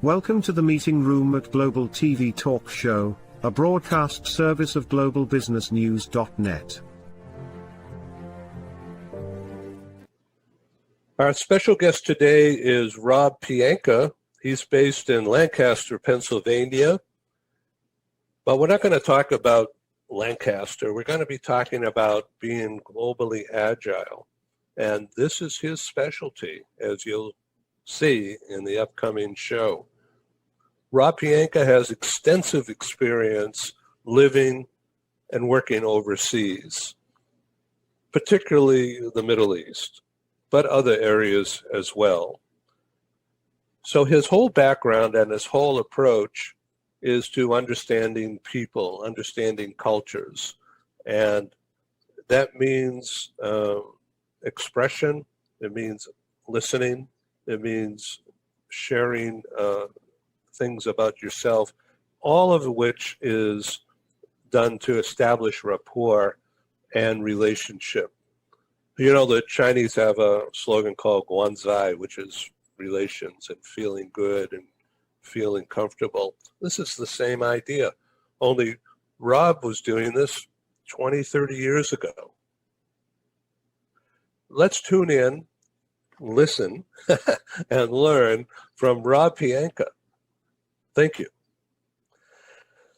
Welcome to the meeting room at Global TV Talk Show, a broadcast service of globalbusinessnews.net. Our special guest today is Rob Pianka. He's based in Lancaster, Pennsylvania. But we're not going to talk about Lancaster. We're going to be talking about being globally agile. And this is his specialty, as you'll see in the upcoming show. Rob Pianka has extensive experience living and working overseas, particularly the Middle East, but other areas as well. So his whole background and his whole approach is to understanding people, understanding cultures. And that means expression, it means listening, it means sharing things about yourself, all of which is done to establish rapport and relationship. You know, the Chinese have a slogan called guanzai, which is relations and feeling good and feeling comfortable. This is the same idea, only Rob was doing this 20, 30 years ago. Let's tune in, listen, and learn from Rob Pianka. Thank you.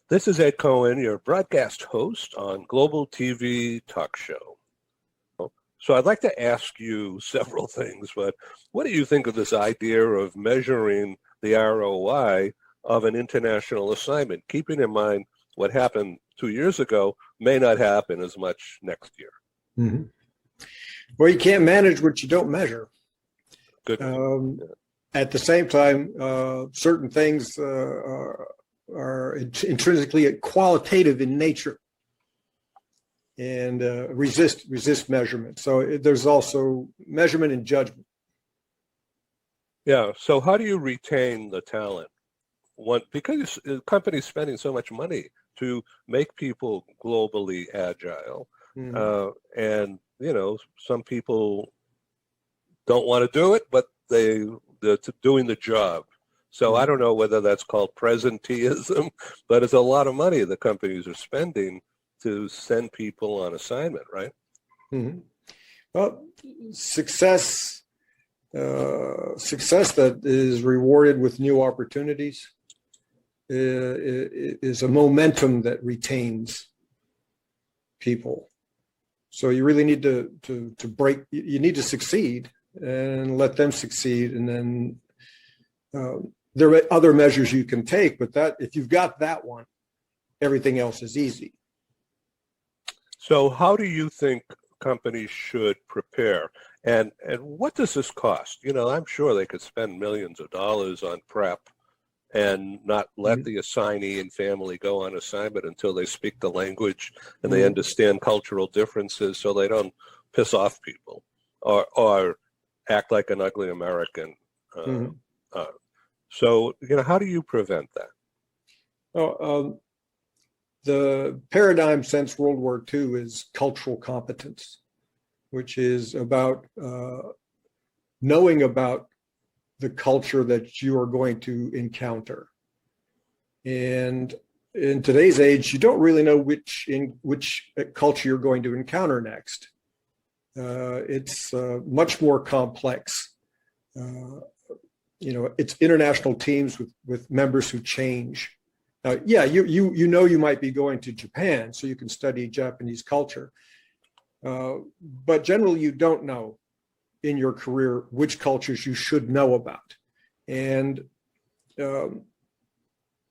This is Ed Cohen, your broadcast host on Global TV Talk Show. So I'd like to ask you several things, but what do you think of this idea of measuring the ROI of an international assignment, keeping in mind what happened 2 years ago may not happen as much next year? Mm-hmm. Well, you can't manage what you don't measure. Good. At the same time, certain things are intrinsically qualitative in nature and resist measurement. So there's also measurement and judgment. Yeah. So how do you retain the talent? Because the company's spending so much money to make people globally agile, and you know, some people don't want to do it, but they're doing the job. So I don't know whether that's called presenteeism, but it's a lot of money the companies are spending to send people on assignment, right? Mm-hmm. Well, success that is rewarded with new opportunities is a momentum that retains people. So you really need to break. You need to succeed and let them succeed, and then there are other measures you can take. But that, if you've got that one, everything else is easy. So how do you think companies should prepare? And what does this cost? You know, I'm sure they could spend millions of dollars on prep and not let the assignee and family go on assignment until they speak the language and they understand cultural differences so they don't piss off people or act like an ugly American. So, you know, how do you prevent that? The paradigm since World War II is cultural competence, which is about knowing about the culture that you are going to encounter. And in today's age, you don't really know which culture you're going to encounter next. It's much more complex. You know, it's international teams with members who change. Yeah, you know you might be going to Japan, so you can study Japanese culture. But generally, you don't know in your career which cultures you should know about. And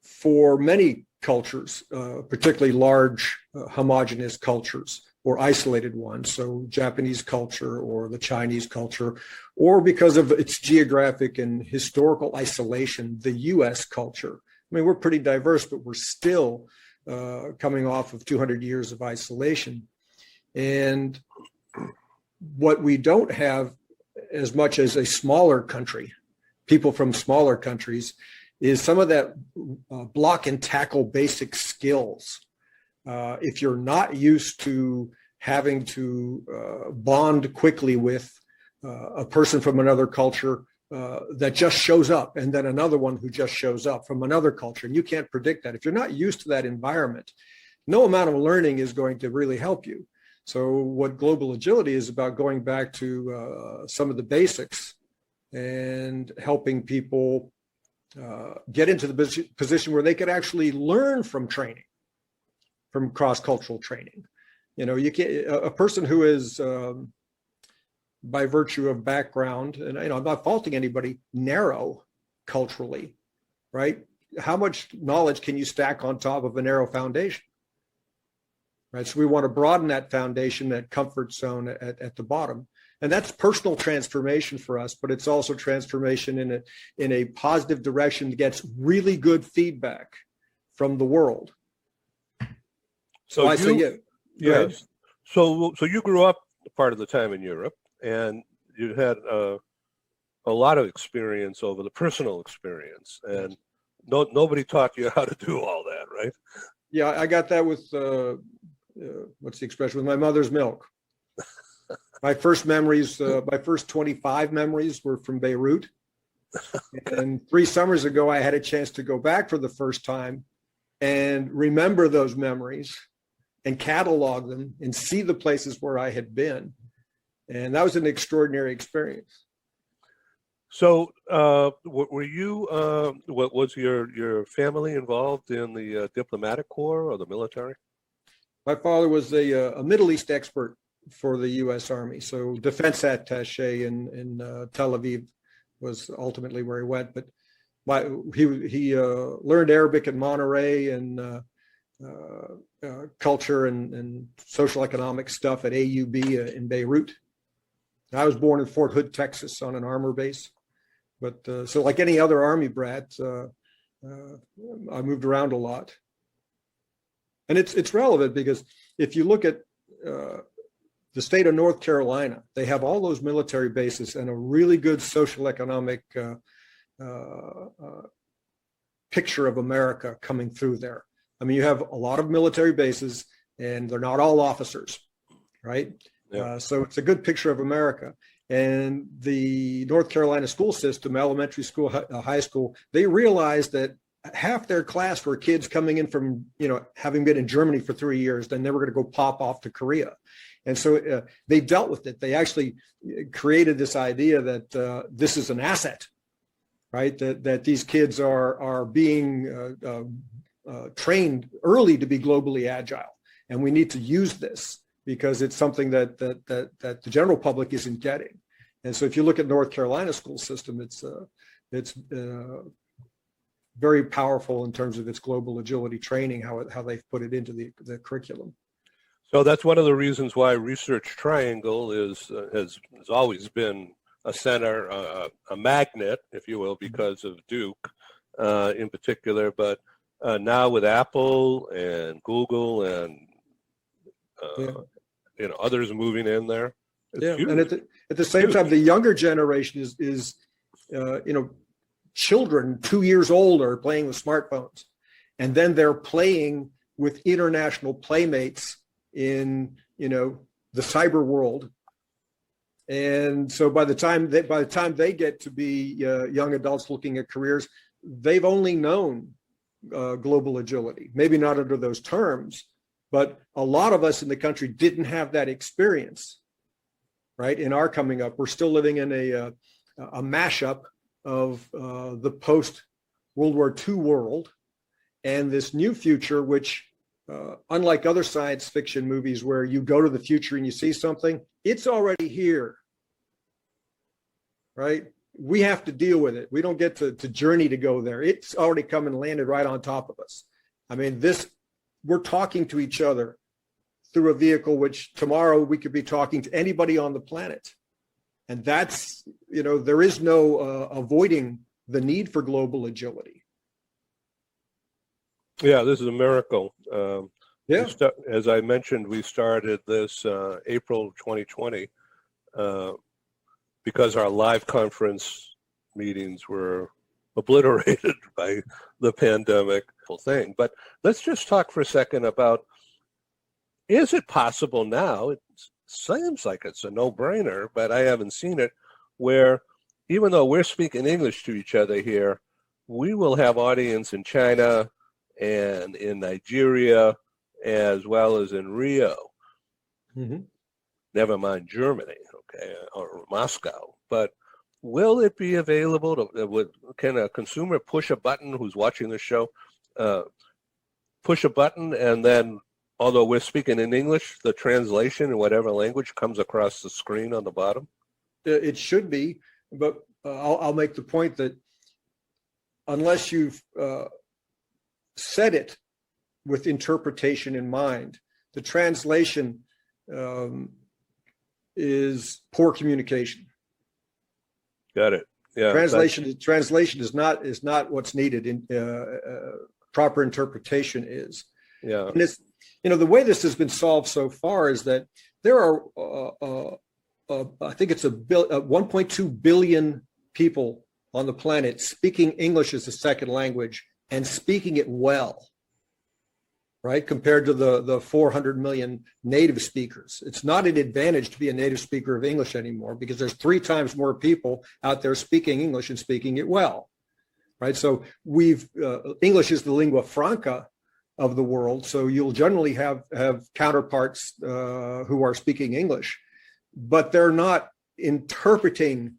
for many cultures, particularly large homogeneous cultures or isolated ones, so Japanese culture or the Chinese culture, or because of its geographic and historical isolation, the US culture. I mean, we're pretty diverse, but we're still coming off of 200 years of isolation. And what we don't have as much as a smaller country, people from smaller countries, is some of that block and tackle basic skills. If you're not used to having to bond quickly with a person from another culture that just shows up, and then another one who just shows up from another culture. And you can't predict that. If you're not used to that environment, no amount of learning is going to really help you. So what global agility is about, going back to some of the basics and helping people get into the position where they could actually learn from training, from cross-cultural training. You know, you can't, a person who is, by virtue of background, and I'm not faulting anybody, narrow culturally, right? How much knowledge can you stack on top of a narrow foundation? Right. So we want to broaden that foundation, that comfort zone at the bottom. And that's personal transformation for us, but it's also transformation in a positive direction that gets really good feedback from the world. So yes. So you grew up part of the time in Europe, and you had a lot of experience over the personal experience, and nobody taught you how to do all that, right? Yeah, I got that with what's the expression? With my mother's milk. My first memories, my first 25 memories were from Beirut. And 3 summers ago, I had a chance to go back for the first time and remember those memories and catalog them and see the places where I had been. And that was an extraordinary experience. So were you, what was your family involved in the diplomatic corps or the military? My father was a Middle East expert for the U.S. Army. So defense attaché in Tel Aviv was ultimately where he went. But he learned Arabic in Monterey and culture and social economic stuff at AUB in Beirut. I was born in Fort Hood, Texas, on an armor base. But so like any other Army brat, I moved around a lot. And it's relevant because if you look at the state of North Carolina, they have all those military bases and a really good social economic picture of America coming through there. I mean, you have a lot of military bases and they're not all officers, right? Yeah. So it's a good picture of America. And the North Carolina school system, elementary school, high school, they realized that half their class were kids coming in from, having been in Germany for 3 years, then they were going to go pop off to Korea. And so they dealt with it. They actually created this idea that this is an asset, right? That these kids are being trained early to be globally agile. And we need to use this because it's something that the general public isn't getting. And so if you look at North Carolina school system, it's very powerful in terms of its global agility training, how they've put it into the curriculum. So that's one of the reasons why Research Triangle has always been a center, a magnet, if you will, because of Duke in particular. But now with Apple and Google and others moving in there. And at the same time, the younger generation is children 2 years old are playing with smartphones, and then they're playing with international playmates in the cyber world. And so by the time they get to be young adults looking at careers, they've only known global agility, maybe not under those terms, but a lot of us in the country didn't have that experience, right? In our coming up, we're still living in a mashup of the post-World War II world and this new future, which unlike other science fiction movies where you go to the future and you see something, it's already here, right? We have to deal with it. We don't get to journey to go there. It's already come and landed right on top of us. I mean, we're talking to each other through a vehicle, which tomorrow we could be talking to anybody on the planet. And that's, there is no avoiding the need for global agility. Yeah, this is a miracle. Yeah. As I mentioned, we started this April 2020 because our live conference meetings were obliterated by the pandemic thing. But let's just talk for a second about, is it possible now, it seems like it's a no-brainer, but I haven't seen it, where even though we're speaking English to each other here, we will have audience in China and in Nigeria, as well as in Rio. Mm-hmm. Never mind Germany, okay, or Moscow. But will it be available can a consumer push a button who's watching the show, push a button, and then, although we're speaking in English, the translation in whatever language comes across the screen on the bottom? It should be, but I'll make the point that unless you've set it with interpretation in mind, the translation is poor communication. Got it. Yeah. Translation is not what's needed. In proper interpretation is. Yeah. And it's, the way this has been solved so far is that there are I think it's 1.2 billion people on the planet speaking English as a second language and speaking it well, right? Compared to the 400 million native speakers. It's not an advantage to be a native speaker of English anymore because there's 3 times more people out there speaking English and speaking it well, right? So English is the lingua franca of the world. So you'll generally have counterparts who are speaking English, but they're not interpreting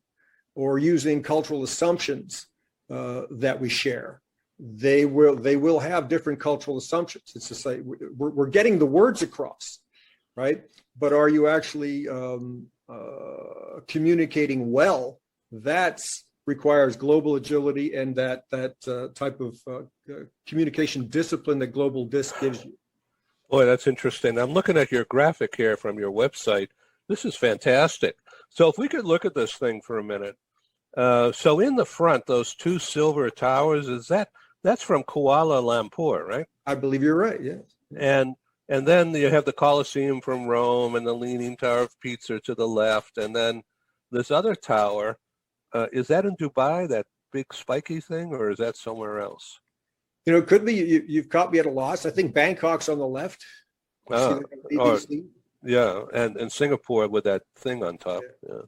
or using cultural assumptions that we share. They will have different cultural assumptions. It's just like we're getting the words across, right? But are you actually communicating well? That requires global agility and that type of communication discipline that Global Disc gives you. Boy, that's interesting. I'm looking at your graphic here from your website. This is fantastic. So if we could look at this thing for a minute. So in the front, those 2 silver towers, that's from Kuala Lumpur, right? I believe you're right, yes. And then you have the Colosseum from Rome and the Leaning Tower of Pisa to the left. And then this other tower, is that in Dubai, that big spiky thing, or is that somewhere else? It could be. You've caught me at a loss. I think Bangkok's on the left. Yeah, and Singapore with that thing on top. Yeah.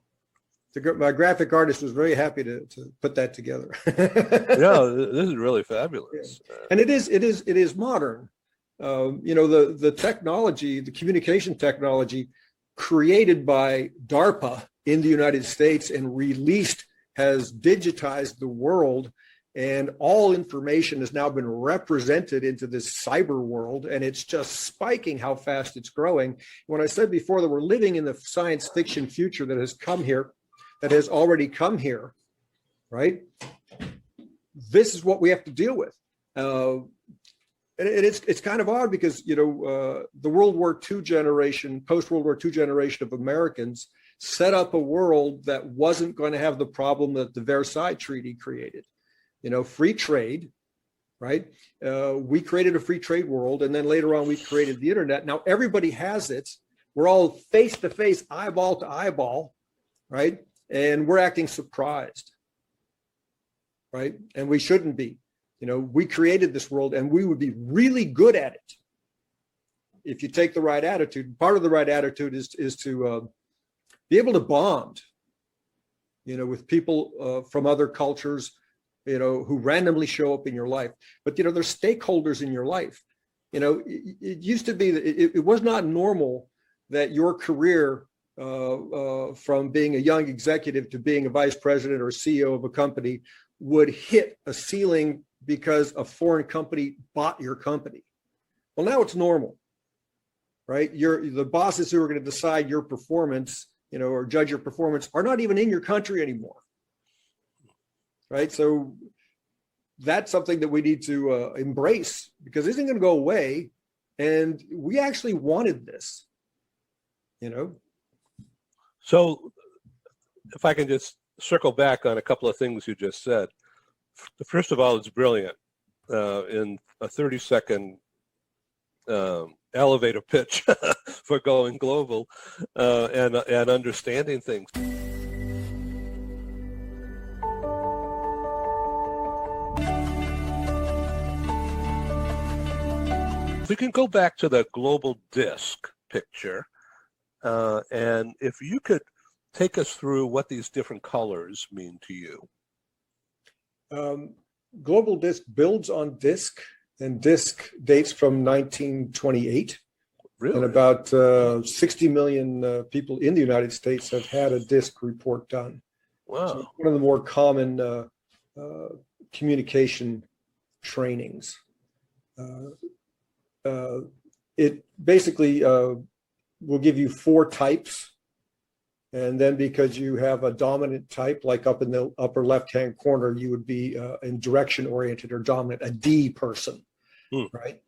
My graphic artist was very happy to put that together. Yeah, this is really fabulous. Yeah. And it is modern. The technology, the communication technology created by DARPA in the United States and released has digitized the world, and all information has now been represented into this cyber world, and it's just spiking how fast it's growing. When I said before that we're living in the science fiction future that has already come here, right? This is what we have to deal with. And it's kind of odd because, the World War II generation, post-World War II generation of Americans set up a world that wasn't going to have the problem that the Versailles Treaty created. Free trade, right? We created a free trade world, and then later on we created the internet. Now everybody has it. We're all face to face, eyeball to eyeball, right? And we're acting surprised, right? And we shouldn't be. We created this world, and we would be really good at it if you take the right attitude. Part of the right attitude is to be able to bond, with people from other cultures, who randomly show up in your life. But, there's stakeholders in your life. It used to be that it was not normal that your career from being a young executive to being a vice president or CEO of a company would hit a ceiling because a foreign company bought your company. Well, now it's normal, right? The bosses who are going to decide your performance, or judge your performance are not even in your country anymore. Right. So that's something that we need to embrace, because it isn't going to go away. And we actually wanted this, So if I can just circle back on a couple of things you just said. First of all, it's brilliant in a 30-second elevator pitch for going global and understanding things. If we can go back to the global disc picture, and if you could take us through what these different colors mean to you. Global Disc builds on Disc, and Disc dates from 1928. Really? And about 60 million people in the United States have had a Disc report done. Wow. So it's one of the more common communication trainings. It basically will give you 4 types. And then because you have a dominant type, like up in the upper left-hand corner, you would be in direction-oriented or dominant, a D person, right?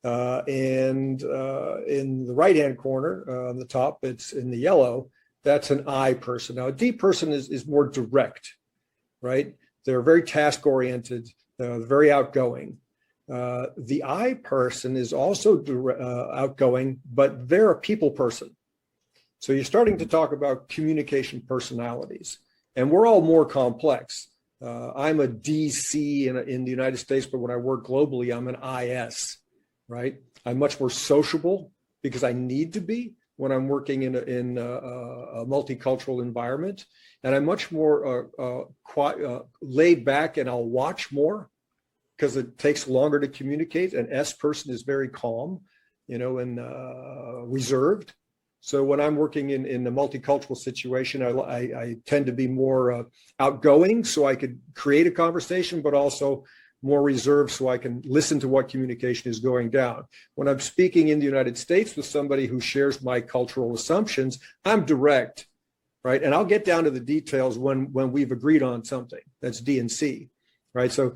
And in the right-hand corner, on the top, it's in the yellow, that's an I person. Now, a D person is more direct, right? They're very task-oriented, very outgoing. The I person is also outgoing, but they're a people person. So you're starting to talk about communication personalities, and we're all more complex. I'm a DC in the United States, but when I work globally, I'm an IS, right? I'm much more sociable because I need to be when I'm working in a multicultural environment, and I'm much more laid back, and I'll watch more because it takes longer to communicate. An S person is very calm, and reserved. So when I'm working in a multicultural situation, I tend to be more outgoing, so I could create a conversation, but also more reserved so I can listen to what communication is going down. When I'm speaking in the United States with somebody who shares my cultural assumptions, I'm direct, right? And I'll get down to the details when we've agreed on something. That's D and C, right? So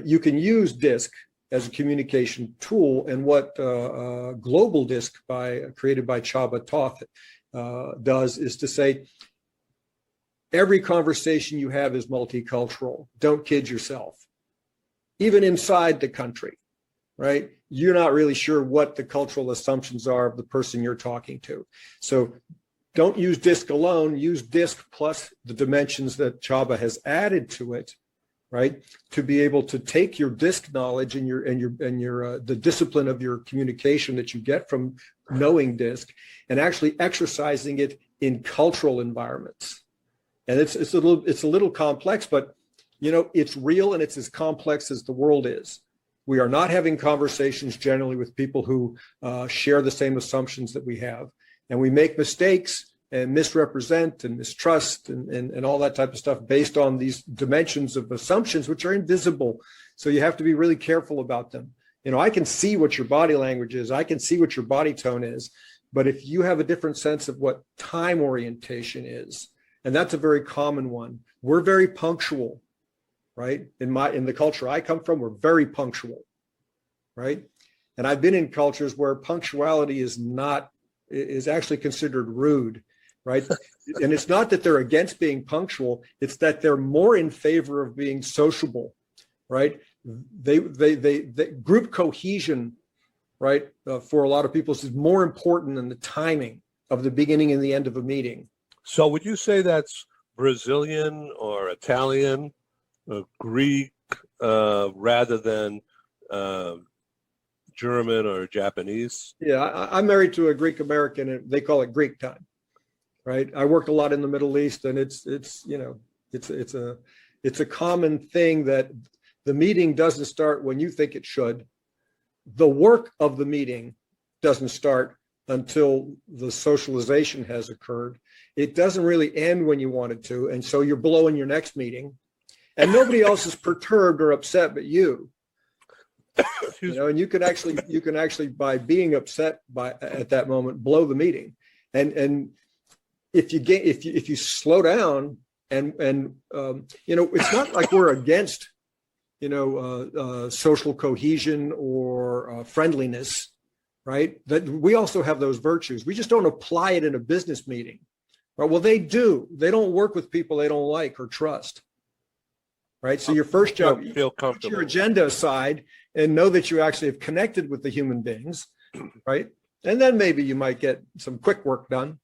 you can use DISC as a communication tool, and what Global Disc created by Csaba Toth does is to say, every conversation you have is multicultural. Don't kid yourself. Even inside the country, right? You're not really sure what the cultural assumptions are of the person you're talking to. So don't use DISC alone, use DISC plus the dimensions that Csaba has added to it, right? To be able to take your DISC knowledge and the discipline of your communication that you get from knowing DISC and actually exercising it in cultural environments. And it's a little complex, but it's real, and it's as complex as the world is. We are not having conversations generally with people who share the same assumptions that we have, and we make mistakes and misrepresent and mistrust and all that type of stuff based on these dimensions of assumptions, which are invisible. So you have to be really careful about them. I can see what your body language is. I can see what your body tone is. But if you have a different sense of what time orientation is, and that's a very common one, we're very punctual, right? In the culture I come from, we're very punctual, right? And I've been in cultures where punctuality is actually considered rude, right? And it's not that they're against being punctual, it's that they're more in favor of being sociable, right? They group cohesion, right? For a lot of people is more important than the timing of the beginning and the end of a meeting. So would you say that's Brazilian or Italian, Greek, rather than German or Japanese? Yeah, I'm married to a Greek American, and they call it Greek time, right? I work a lot in the Middle East, and it's a common thing that the meeting doesn't start when you think it should. The work of the meeting doesn't start until the socialization has occurred. It doesn't really end when you want it to, and so you're blowing your next meeting, and nobody else is perturbed or upset but you. And you can actually by being upset at that moment blow the meeting, and if you slow down and it's not like we're against social cohesion or friendliness, right? That we also have those virtues. We just don't apply it in a business meeting, right? Well, they do. They don't work with people they don't like or trust, right? So your first job, feel comfortable. put your agenda aside and know that you actually have connected with the human beings, right? And then maybe you might get some quick work done.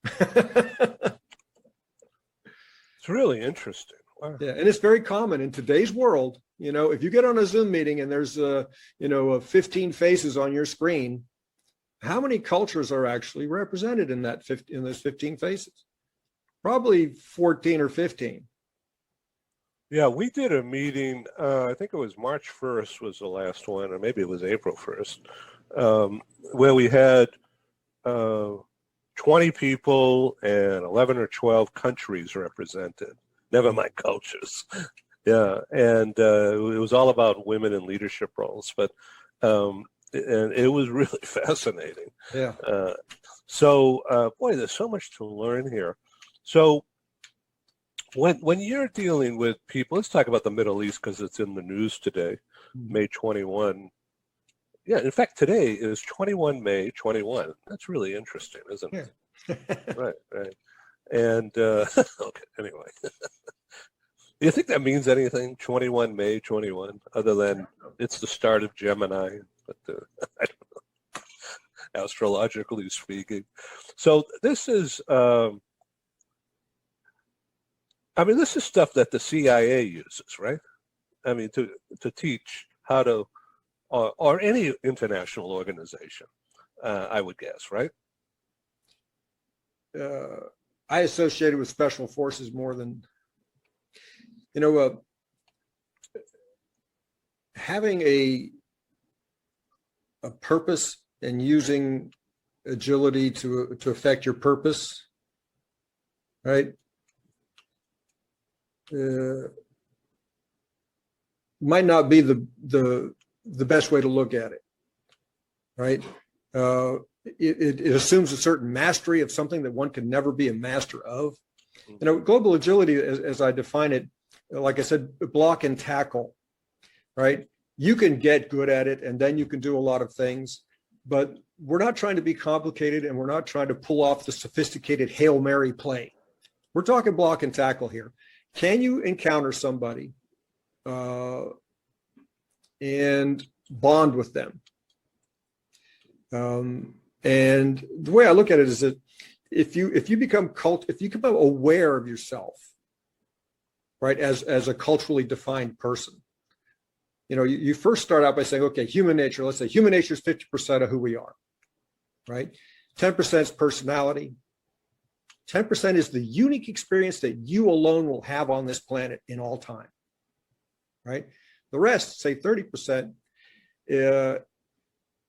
It's really interesting. Wow. Yeah, and it's very common in today's world. If you get on a Zoom meeting and there's 15 faces on your screen, how many cultures are actually represented in those 15 faces? Probably 14 or 15. Yeah, we did a meeting, I think it was March 1st was the last one, or maybe it was April 1st, where we had 20 people and 11 or 12 countries represented, never mind cultures. Yeah, and it was all about women in leadership roles, but and it was really fascinating. Yeah. Boy, there's so much to learn here. So when you're dealing with people, let's talk about the Middle East because it's in the news today, May 21. Yeah, in fact, today is 21 May 21. That's really interesting, isn't it? Yeah. Right. And okay, anyway. Do you think that means anything, 21 May 21, other than it's the start of Gemini? But I don't know, astrologically speaking. So this is, this is stuff that the CIA uses, right? I mean, to teach how to, or any international organization, I would guess, right? I associated with special forces more than, having a purpose and using agility to affect your purpose, right? Might not be the best way to look at it, right? It assumes a certain mastery of something that one can never be a master of. Global agility, as I define it, like I said, block and tackle, right? You can get good at it and then you can do a lot of things, but we're not trying to be complicated and we're not trying to pull off the sophisticated Hail Mary play. We're talking block and tackle here. Can you encounter somebody and bond with them? And the way I look at it is that if you become aware of yourself, right, as a culturally defined person, you first start out by saying, okay, human nature. Let's say human nature is 50% of who we are, right? 10% is personality. 10% is the unique experience that you alone will have on this planet in all time, right? The rest, say 30%,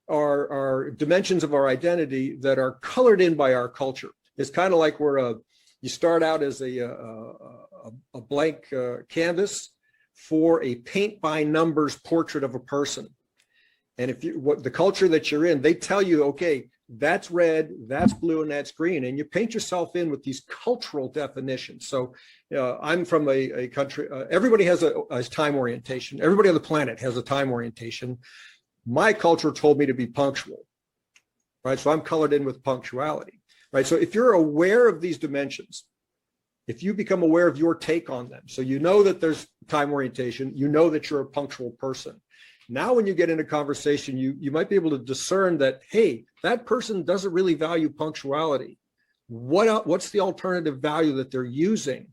are dimensions of our identity that are colored in by our culture. It's kind of like you start out as a blank canvas for a paint by numbers portrait of a person. And the culture that you're in, they tell you, okay, that's red, that's blue, and that's green. And you paint yourself in with these cultural definitions. So I'm from a country, everybody has a time orientation. Everybody on the planet has a time orientation. My culture told me to be punctual, right? So I'm colored in with punctuality, right? So if you're aware of these dimensions, if you become aware of your take on them, so you know that there's time orientation, you know that you're a punctual person. Now, when you get into conversation, you might be able to discern that, hey, that person doesn't really value punctuality. What's the alternative value that they're using,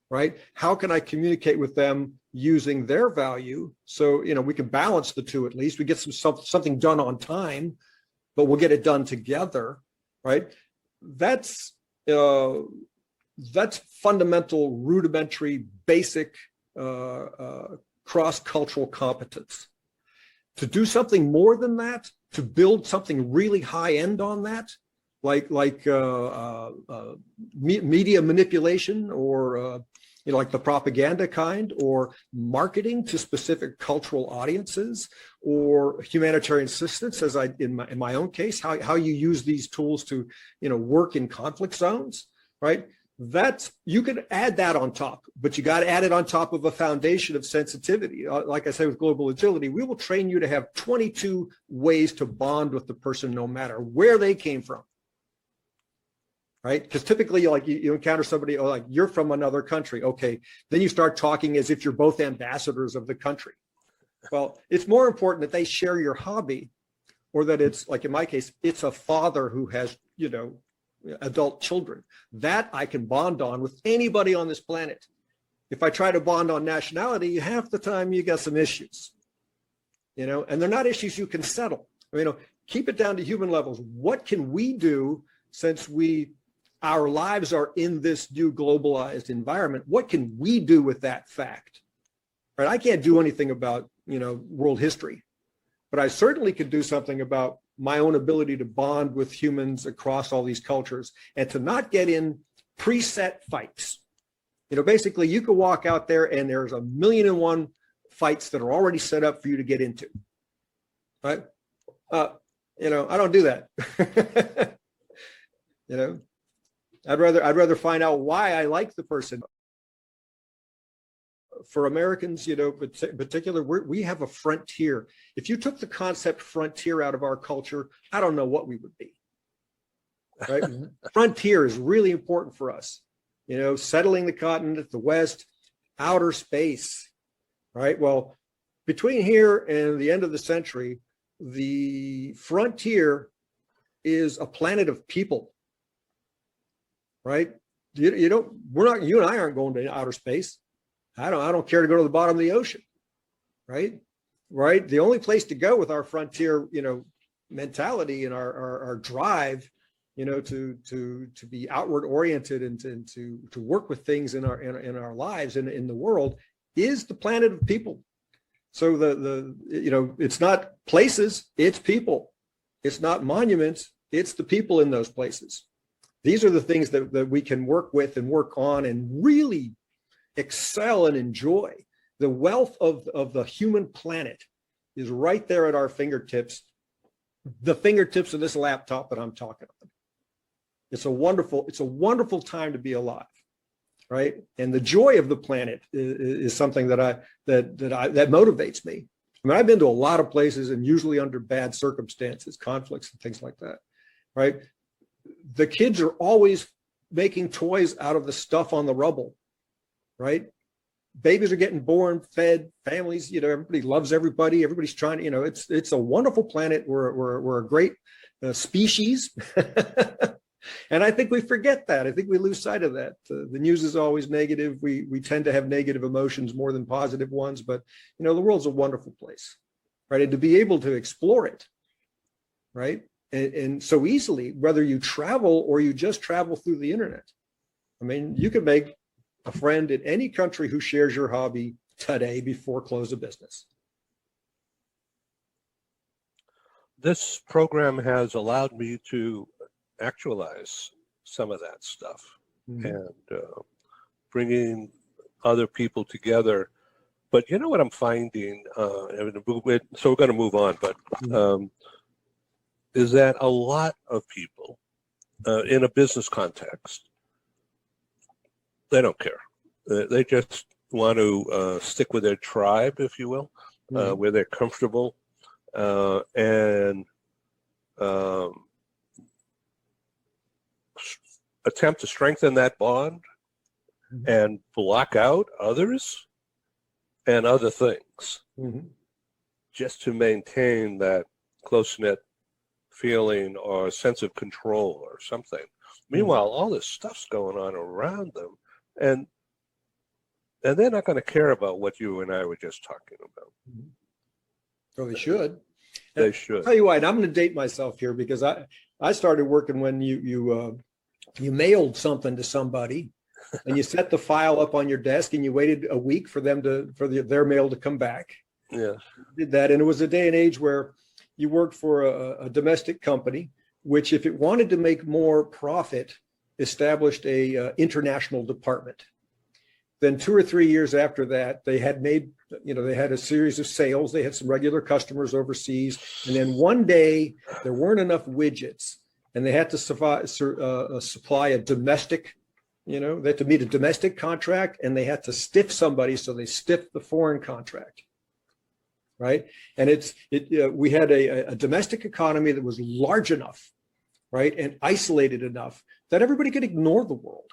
right? How can I communicate with them using their value? So, we can balance the two at least. We get something done on time, but we'll get it done together, right? That's fundamental, rudimentary, basic cross-cultural competence. To do something more than that, to build something really high end on that, like media manipulation or like the propaganda kind, or marketing to specific cultural audiences, or humanitarian assistance, as in my own case, how you use these tools to work in conflict zones, right? You can add that on top, but you got to add it on top of a foundation of sensitivity. Like I say, with global agility, we will train you to have 22 ways to bond with the person, no matter where they came from. Right? Because typically, like you encounter somebody, like you're from another country. Okay, then you start talking as if you're both ambassadors of the country. Well, it's more important that they share your hobby, or that it's, like in my case, it's a father who has, adult children. That I can bond on with anybody on this planet. If I try to bond on nationality, half the time you got some issues, and they're not issues you can settle. Keep it down to human levels. What can we do, since our lives are in this new globalized environment. What can we do with that fact? Right? I can't do anything about, world history, but I certainly could do something about my own ability to bond with humans across all these cultures and to not get in preset fights. Basically you could walk out there and there's 1,000,001 fights that are already set up for you to get into, right? I don't do that. I'd rather find out why I like the person. For Americans, in particular, we have a frontier. If you took the concept frontier out of our culture, I don't know what we would be. Right? Frontier is really important for us. Settling the continent, the West, outer space. Right? Well, between here and the end of the century, the frontier is a planet of people. Right? You and I aren't going to outer space. I don't care to go to the bottom of the ocean, right? Right. The only place to go with our frontier, mentality and our drive, to be outward oriented and to work with things in our lives and in the world is the planet of people. So it's not places, it's people. It's not monuments, it's the people in those places. These are the things that we can work with and work on and really excel and enjoy. The wealth of the human planet is right there at our fingertips, the fingertips of this laptop that I'm talking about. It's a wonderful time to be alive, right? And the joy of the planet is something that motivates me. I mean, I've been to a lot of places and usually under bad circumstances, conflicts and things like that, right? The kids are always making toys out of the stuff on the rubble. Right? Babies are getting born, fed, families, everybody loves everybody. Everybody's trying to, it's a wonderful planet. We're a great species. And I think we forget that. I think we lose sight of that. The news is always negative. We tend to have negative emotions more than positive ones, but the world's a wonderful place, right? And to be able to explore it, right? And so easily, whether you travel or you just travel through the internet. I mean, you can make a friend in any country who shares your hobby today before close of business. This program has allowed me to actualize some of that stuff and bringing other people together. But you know what I'm finding, so we're going to move on, but is that a lot of people in a business context, they don't care. They just want to stick with their tribe, if you will, where they're comfortable, and attempt to strengthen that bond and block out others and other things just to maintain that close-knit feeling or sense of control or something. Meanwhile, all this stuff's going on around them, and they're not going to care about what you and I were just talking about. Well, they should. They should. I'll tell you what, I'm going to date myself here because I started working when you mailed something to somebody and you set the file up on your desk and you waited a week for them their mail to come back. Yeah. Did that, and it was a day and age where you worked for a domestic company, which if it wanted to make more profit, established a international department. Then 2 or 3 years after that, they had made, they had a series of sales. They had some regular customers overseas. And then one day there weren't enough widgets and they had to supply a domestic, they had to meet a domestic contract and they had to stiff somebody. So they stiffed the foreign contract. Right. And we had a domestic economy that was large enough, right, and isolated enough that everybody could ignore the world.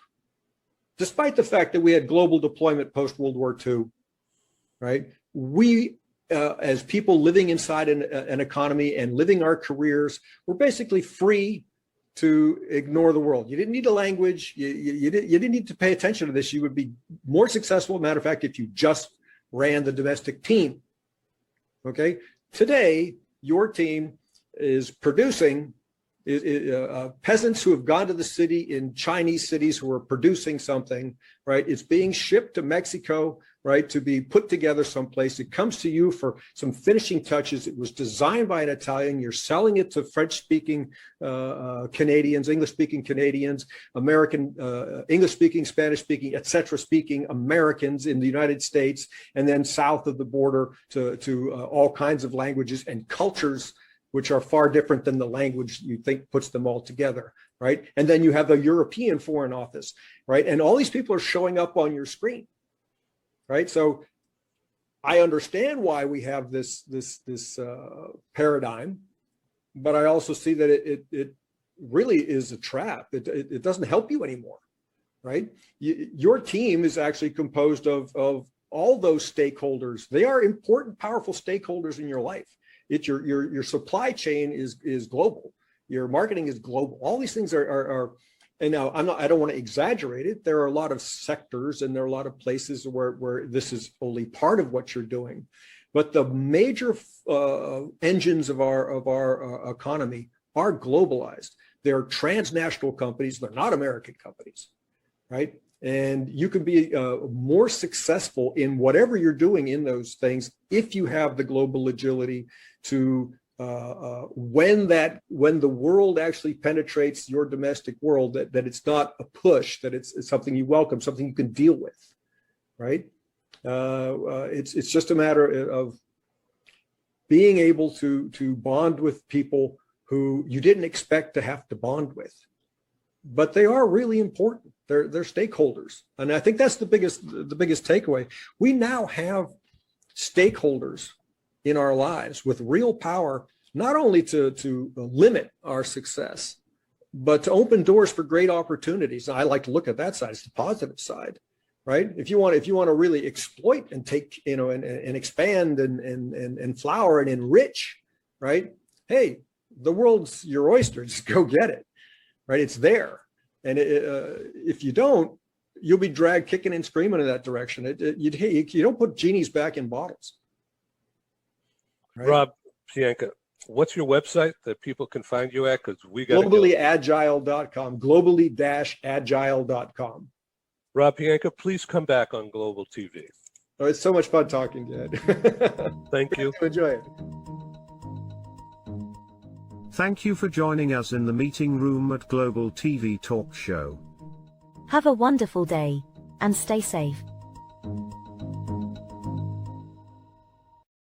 Despite the fact that we had global deployment post-World War II, right? We, as people living inside an economy and living our careers, were basically free to ignore the world. You didn't need a language. You didn't need to pay attention to this. You would be more successful, matter of fact, if you just ran the domestic team. Okay? Today, your team is producing Peasants who have gone to the city in Chinese cities who are producing something, right? It's being shipped to Mexico, right, to be put together someplace. It comes to you for some finishing touches. It was designed by an Italian. You're selling it to French-speaking Canadians, English-speaking Canadians, American, English-speaking, Spanish-speaking, etc. speaking Americans in the United States, and then south of the border to all kinds of languages and cultures which are far different than the language you think puts them all together, right? And then you have the European Foreign Office, right? And all these people are showing up on your screen, right? So I understand why we have this paradigm, but I also see that it really is a trap. It doesn't help you anymore, right? Your team is actually composed of all those stakeholders. They are important, powerful stakeholders in your life. It's your supply chain is global. Your marketing is global. All these things are and now I don't want to exaggerate it. There are a lot of sectors and there are a lot of places where this is only part of what you're doing. But the major engines of our economy are globalized. They're transnational companies. They're not American companies, right? And you can be more successful in whatever you're doing in those things if you have the global agility to when the world actually penetrates your domestic world, that it's not a push, that it's something you welcome, something you can deal with, right? It's just a matter of being able to bond with people who you didn't expect to have to bond with, but they are really important. They're stakeholders, and I think that's the biggest takeaway. We now have stakeholders in our lives with real power, not only to limit our success, but to open doors for great opportunities. I like to look at that side. It's the positive side, right? If you want to really exploit and take, and expand and flower and enrich, right? Hey, the world's your oyster. Just go get it, right? It's there. And if you don't, you'll be dragged kicking and screaming in that direction. You don't put genies back in bottles. Right? Rob Pianka, what's your website that people can find you at? Because we got globallyagile.com, globally-agile.com. Rob Pianka, please come back on Global TV. Oh, it's so much fun talking, Ed. Thank you. Enjoy it. Thank you for joining us in the meeting room at Global TV Talk Show. Have a wonderful day, and stay safe.